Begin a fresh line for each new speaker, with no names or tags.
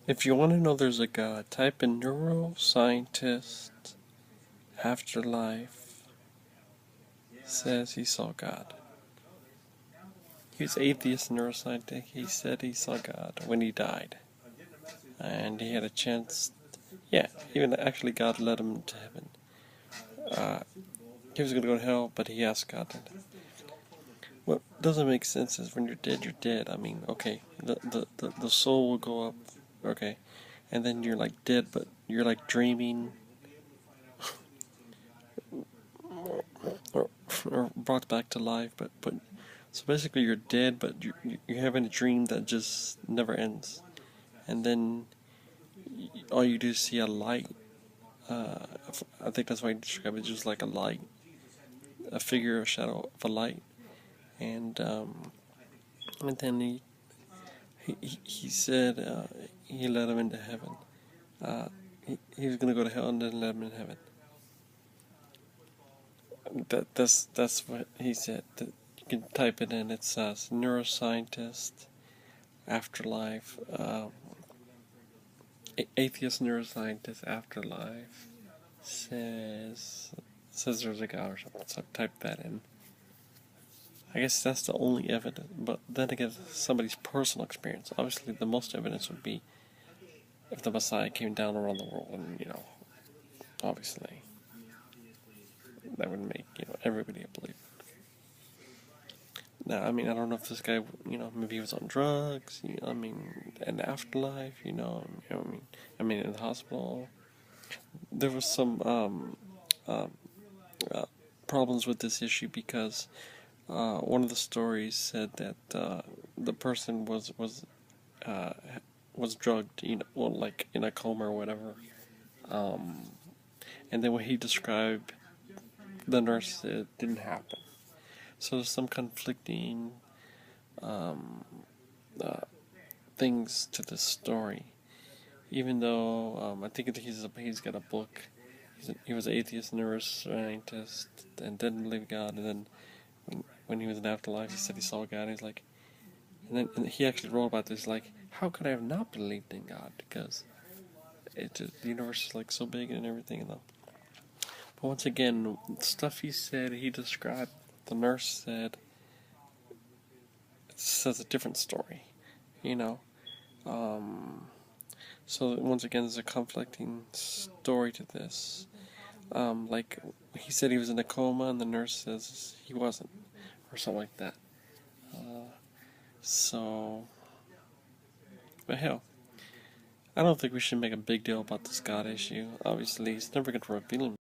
If you want to know there's a God, type in neuroscientist afterlife says he saw God. He was atheist neuroscientist. He said he saw God when he died. And he had a chance. Yeah, even actually God led him to heaven. He was going to go to hell, but he asked God. What doesn't make sense is when you're dead, you're dead. I mean, okay, the soul will go up, okay, and then you're like dead, but you're like dreaming, or brought back to life, but so basically you're dead, but you're having a dream that just never ends, and then all you do is see a light. I think that's why I describe it, just like a light, a figure, a shadow of a light, and then he said he led him into heaven. He was gonna go to hell and then let him in heaven. That's what he said. You can type it in. It says neuroscientist afterlife, atheist neuroscientist afterlife says there's a God or something. So type that in. I guess that's the only evidence, but then again, somebody's personal experience. Obviously, the most evidence would be if the Messiah came down around the world, and obviously, that would make everybody a believer. Now, I mean, I don't know if this guy, maybe he was on drugs. I mean, in the afterlife, I mean, in the hospital, there was some problems with this issue because one of the stories said that the person was drugged, like in a coma or whatever. And then when he described, the nurse said it didn't happen. So there's some conflicting things to this story. Even though I think he's got a book. He was an atheist neuroscientist and didn't believe God. And then when he was in afterlife, he said he saw God. And he's like, and he actually wrote about this. Like, how could I have not believed in God? Because the universe is like so big and everything, though. But once again, stuff he said, he described. The nurse said, it says a different story, So once again, there's a conflicting story to this. Like he said, he was in a coma, and the nurse says he wasn't, or something like that. But hell, I don't think we should make a big deal about this God issue. Obviously, he's never going to reveal himself.